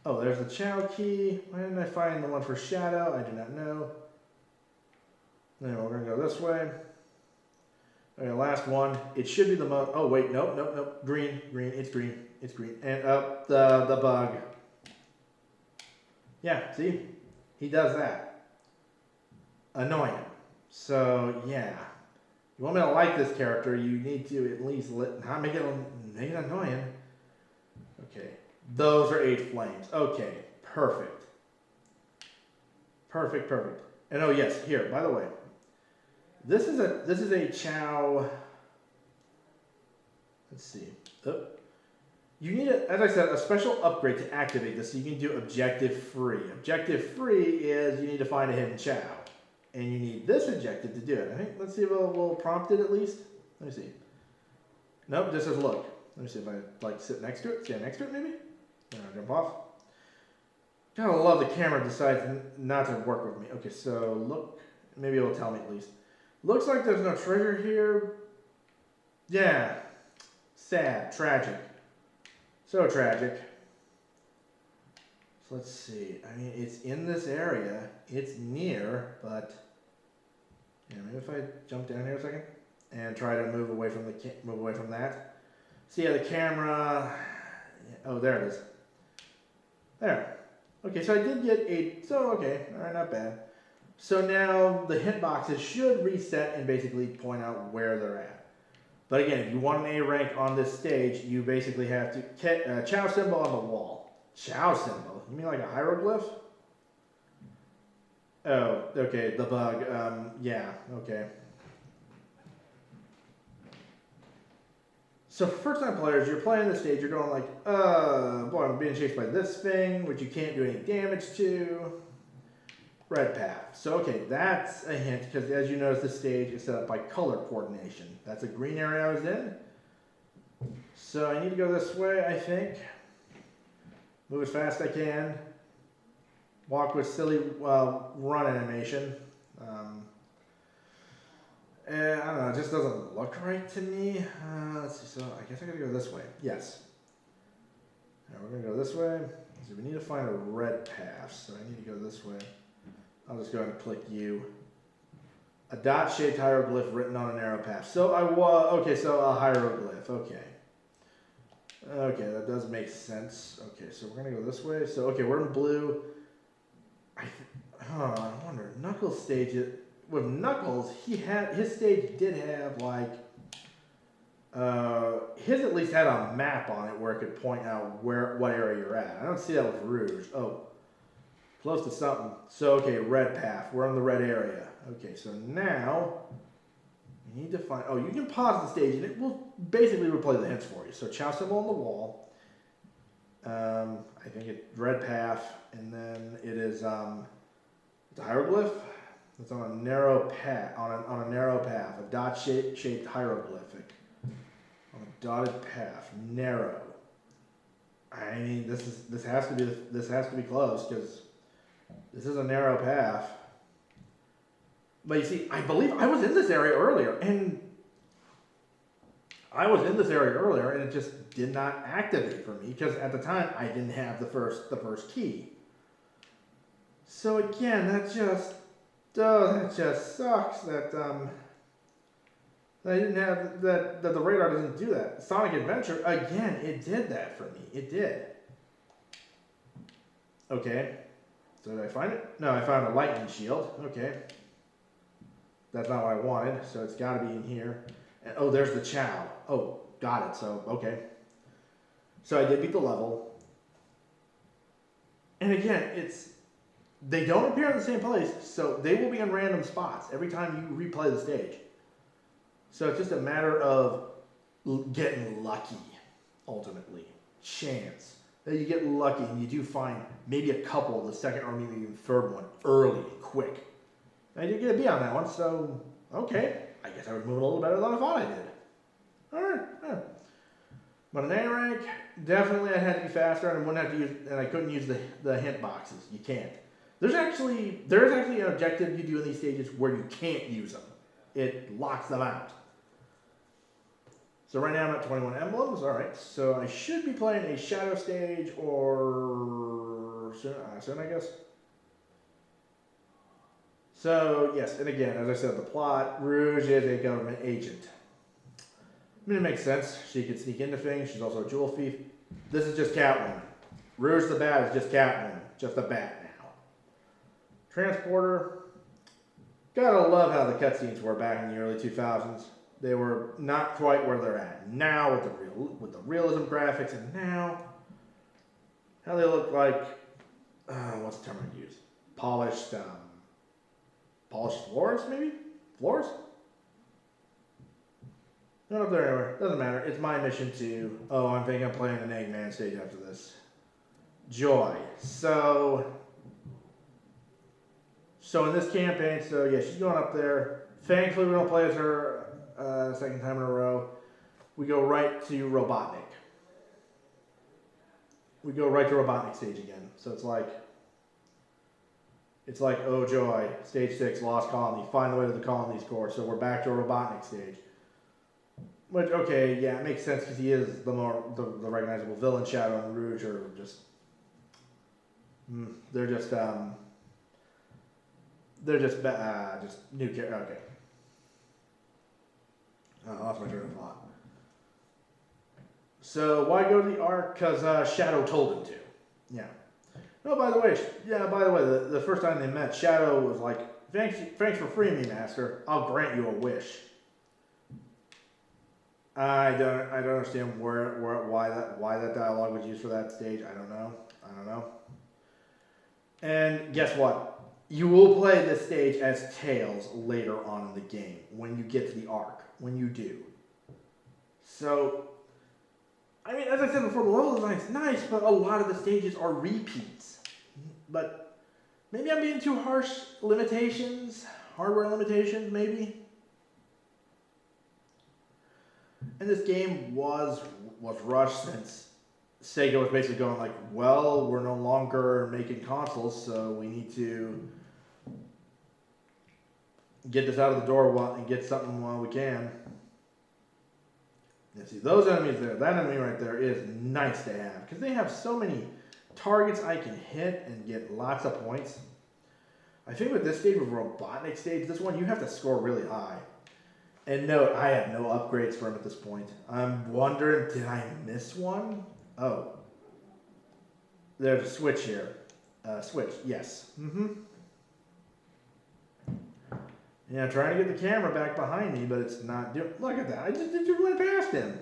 Oh, there's the Chow key. Why didn't I find the one for Shadow? I do not know. Then we're going to go this way. Okay, last one. It should be the most. Oh wait, nope. Green. It's green. And up the bug. Yeah, see, he does that. Annoying. So yeah, you want me to like this character, you need to at least not make it annoying. Okay, those are 8 flames. Okay, perfect. And oh yes, here, by the way, this is a Chow. Let's see. Oh. You need, as I said, a special upgrade to activate this so you can do objective free. Objective free is you need to find a hidden Chow. And you need this objective to do it. I think, let's see if we'll prompt it at least. Let me see. Nope, just says look. Let me see if I sit next to it, stand next to it maybe. Then I'll jump off. Gotta love the camera decides not to work with me. Okay, so look, maybe it'll tell me at least. Looks like there's no treasure here. Yeah, sad, tragic. So tragic. So let's see. I mean, it's in this area. It's near, but yeah, maybe if I jump down here a second and try to move away from that. See, yeah, the camera. Oh, there it is. There. Okay, so I did get 8. So okay, all right, not bad. So now the hitboxes should reset and basically point out where they're at. But again, if you want an A rank on this stage, you basically have to Chow symbol on the wall. Chow symbol? You mean like a hieroglyph? Oh, okay, the bug. Yeah, okay. So for first-time players, you're playing the stage, you're going like, boy, I'm being chased by this thing, which you can't do any damage to. Red path. So, okay, that's a hint, because as you notice, this stage is set up by color coordination. That's a green area I was in. So I need to go this way, I think. Move as fast as I can. Walk with silly run animation. And I don't know, it just doesn't look right to me. Let's see, so I guess I gotta go this way. Yes. Now we're gonna go this way. So we need to find a red path, so I need to go this way. I'll just go ahead and click U. A dot-shaped hieroglyph written on an arrow path. So okay, so a hieroglyph, okay. Okay, that does make sense. Okay, so we're gonna go this way. So, okay, we're in blue. I wonder, Knuckles' stage, with Knuckles, his stage did have like, his at least had a map on it where it could point out what area you're at. I don't see that with Rouge. Oh. Close to something. So, okay, red path. We're in the red area. Okay, so now we need to find... Oh, you can pause the stage, and it will basically replay the hints for you. So, Chow symbol on the wall. I think it's red path, and then it is it's a hieroglyph. It's on a narrow path. On a narrow path, a dot-shaped hieroglyphic. On a dotted path, narrow. I mean, this has to be close because. This is a narrow path. But you see, I believe I was in this area earlier, and it just did not activate for me, because at the time I didn't have the first key. So again, that just sucks that I didn't have that the radar doesn't do that. Sonic Adventure, again, it did that for me. It did. Okay. So did I find it? No, I found a lightning shield. Okay. That's not what I wanted, so it's got to be in here. And, oh, there's the Chow. Oh, got it. So, okay. So I did beat the level. And again, they don't appear in the same place, so they will be in random spots every time you replay the stage. So it's just a matter of getting lucky, ultimately. Chance. That you get lucky and you do find maybe a couple, the second or maybe even third one, early and quick. I did get a B on that one, so okay. I guess I was moving a little better than I thought I did. Alright, yeah. But an A rank, definitely I had to be faster, and I wouldn't have to use, and I couldn't use the hint boxes. You can't. There is actually an objective you do in these stages where you can't use them. It locks them out. So right now I'm at 21 emblems. All right, so I should be playing a shadow stage or soon I guess. So yes, and again, as I said, the plot: Rouge is a government agent. I mean, it makes sense. She can sneak into things. She's also a jewel thief. This is just Catwoman. Rouge the Bat is just Catwoman. Just a bat now. Transporter. Gotta love how the cutscenes were back in the early 2000s. They were not quite where they're at now with the realism graphics, and now how they look like. What's the term I use? Polished floors, maybe? Floors? Not up there anywhere. Doesn't matter. It's my mission to. Oh, I'm thinking I'm playing an Eggman stage after this. Joy. So in this campaign, yeah, she's going up there. Thankfully, we don't play as her second time in a row. We go right to Robotnik. We go right to Robotnik stage again. So it's like, oh joy, stage 6, Lost Colony. Find the way to the colony's core. So we're back to a Robotnik stage. Which, okay, yeah, it makes sense because he is the recognizable villain. Shadow and Rouge are just, they're just new characters. Okay. I lost my train of thought. So why go to the Ark? Because Shadow told him to. Yeah. No, by the way, the first time they met, Shadow was like, "Thanks for freeing me, Master. I'll grant you a wish." I don't understand why that dialogue was used for that stage. I don't know. And guess what? You will play this stage as Tails later on in the game when you get to the Ark. When you do. So, I mean, as I said before, the level design is nice, but a lot of the stages are repeats. But maybe I'm being too harsh. Hardware limitations, maybe. And this game was rushed since Sega was basically going like, well, we're no longer making consoles, so we need to get this out of the door and get something while we can. And see, those enemies there, that enemy right there is nice to have, because they have so many targets I can hit and get lots of points. I think with this stage, with Robotnik stage, this one you have to score really high. And note, I have no upgrades for him at this point. I'm wondering, did I miss one? Oh. There's a switch here. Switch, yes. Yeah, I'm trying to get the camera back behind me, but it's not doing. Look at that. I just went past him.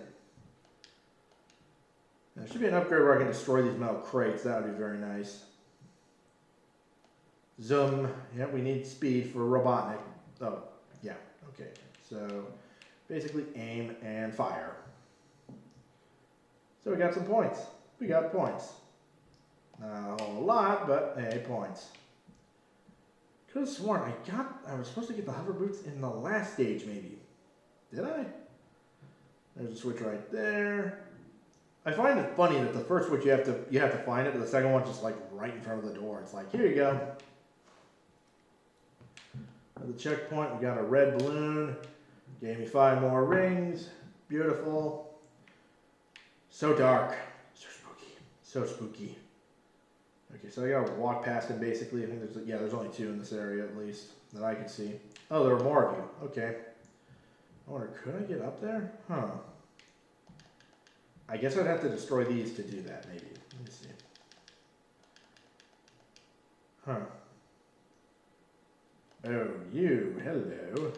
There should be an upgrade where I can destroy these metal crates. That would be very nice. Zoom. Yep, we need speed for Robotnik. Oh, yeah. Okay. So, basically aim and fire. So we got some points. We got points. Not a whole lot, but hey, points. Could have sworn I was supposed to get the hover boots in the last stage, maybe. Did I? There's a switch right there. I find it funny that the first switch you have to find it, but the second one's just like right in front of the door. It's like, here you go. At the checkpoint, we got a red balloon. Gave me 5 more rings. Beautiful. So dark. So spooky. So spooky. Okay, so I gotta walk past him basically. I think there's only 2 in this area at least that I can see. Oh, there are more of you. Okay. I wonder, could I get up there? Huh. I guess I'd have to destroy these to do that, maybe. Let me see. Huh. Oh, you. Hello.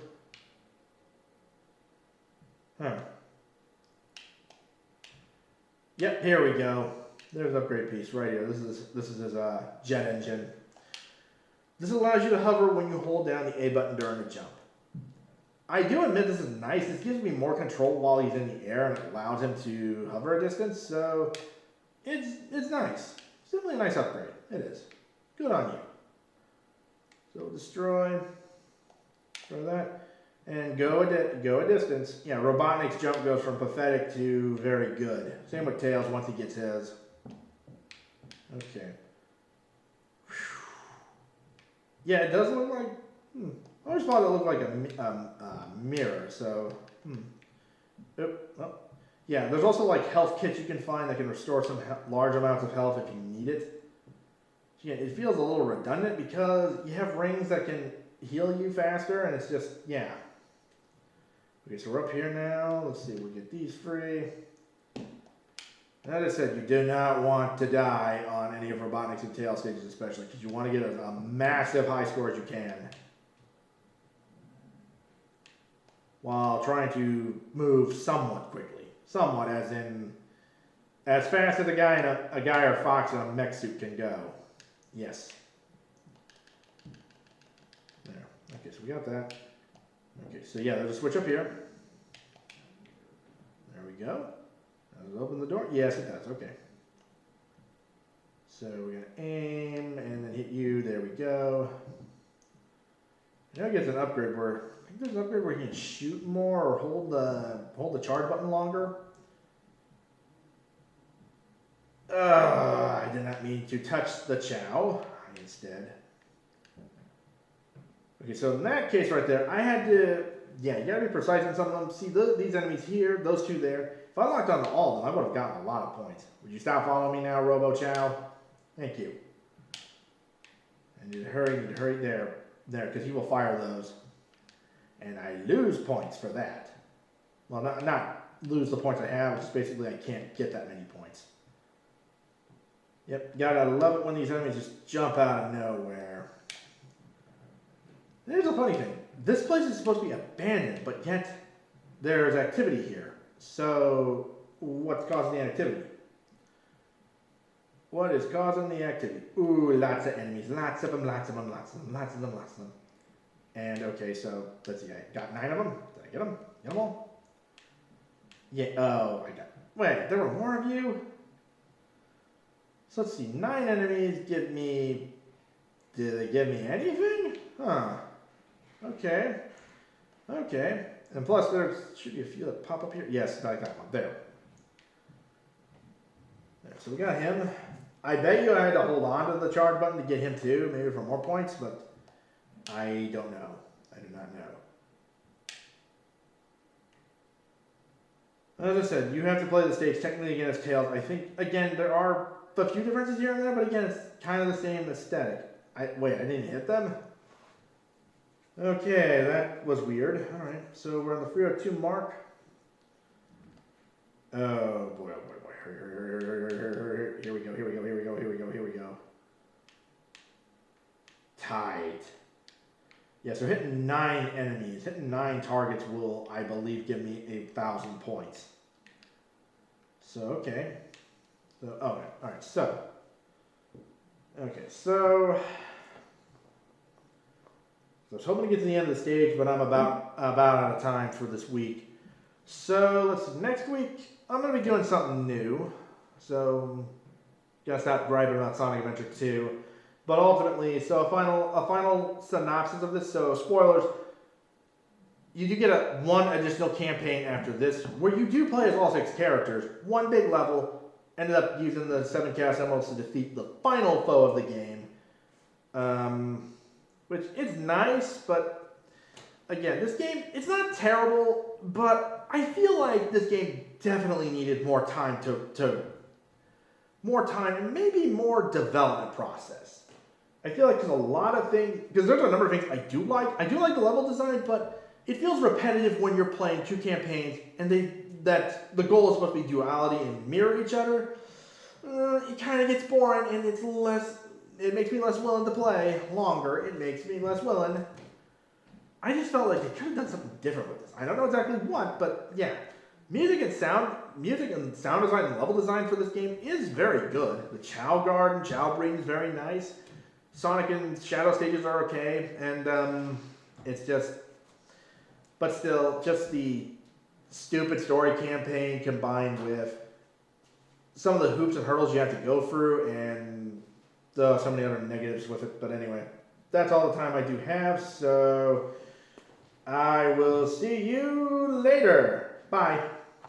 Huh. Yep, here we go. There's an upgrade piece right here. This is his jet engine. This allows you to hover when you hold down the A button during a jump. I do admit this is nice. This gives me more control while he's in the air and it allows him to hover a distance. So it's nice. It's definitely a nice upgrade. It is. Good on you. So we'll destroy that. And go a distance. Yeah, Robotnik's jump goes from pathetic to very good. Same with Tails once he gets his. Okay. Yeah, it does look like. I always thought it looked like a mirror. So. Oh. Yeah, there's also like health kits you can find that can restore some large amounts of health if you need it. Yeah, it feels a little redundant because you have rings that can heal you faster, and it's just Okay, so we're up here now. Let's see, we'll get these free. As I said, you do not want to die on any of Robotnik's and Tail stages especially, because you want to get a massive high score as you can, while trying to move somewhat quickly. Somewhat, as in, as fast as a guy or a fox in a mech suit can go. Yes. There. Okay, so we got that. Okay, so yeah, there's a switch up here. There we go. Does it open the door? Yes, it does. Okay. So we're going to aim and then hit you. There we go. Now it gets an upgrade where, I think there's an upgrade where you can shoot more or hold the charge button longer. I did not mean to touch the Chow instead. Okay, so in that case right there, I had to, yeah, you gotta be precise on some of them. See, these enemies here, those two there. If I locked on to all of them, I would have gotten a lot of points. Would you stop following me now, Robo Chow? Thank you. And you hurry there, because he will fire those. And I lose points for that. Well, not lose the points I have, it's just basically I can't get that many points. Yep, gotta love it when these enemies just jump out of nowhere. Here's a funny thing. This place is supposed to be abandoned, but yet there's activity here. So, what's causing the activity? What is causing the activity? Ooh, lots of enemies. Lots of them, lots of them, lots of them, lots of them, lots of them. And, okay, so, let's see. I got 9 of them. Did I get them? Get them all? Yeah, oh, I got... Wait, there were more of you? So, let's see. 9 enemies give me... Did they give me anything? Huh. Okay. Okay. And plus, there should be a few that pop up here. Yes, I got one. There. So we got him. I bet you I had to hold on to the charge button to get him too, maybe for more points, but I don't know. I do not know. As I said, you have to play the stage technically against Tails. I think, again, there are a few differences here and there, but again, it's kind of the same aesthetic. Wait, I didn't hit them? Okay, that was weird. Alright, so we're on the 302 mark. Oh boy, oh boy, boy. Hurry. Here we go. Tight. Yeah, so hitting 9 enemies, hitting 9 targets will, I believe, give me 1,000 points. So, okay. So, okay, alright, so. Okay, so I was hoping to get to the end of the stage, but I'm about out of time for this week. So let's see, next week I'm going to be doing something new. So gotta stop griping about Sonic Adventure 2. But ultimately, so a final synopsis of this. So spoilers, you do get one additional campaign after this, where you do play as all 6 characters. One big level. Ended up using the 7 Chaos Emeralds to defeat the final foe of the game. Which is nice, but again, this game, it's not terrible, but I feel like this game definitely needed more time more time and maybe more development process. I feel like there's a lot of things, because there's a number of things I do like. I do like the level design, but it feels repetitive when you're playing 2 campaigns and that the goal is supposed to be duality and mirror each other. It kind of gets boring and it makes me less willing to play longer. It makes me less willing. I just felt like they could have done something different with this. I don't know exactly what, but yeah. Music and sound design and level design for this game is very good. The Chow Garden, Chow Breeding is very nice. Sonic and Shadow stages are okay, and it's just, but still, just the stupid story campaign combined with some of the hoops and hurdles you have to go through, and so many other negatives with it. But anyway, that's all the time I do have, so I will see you later. Bye.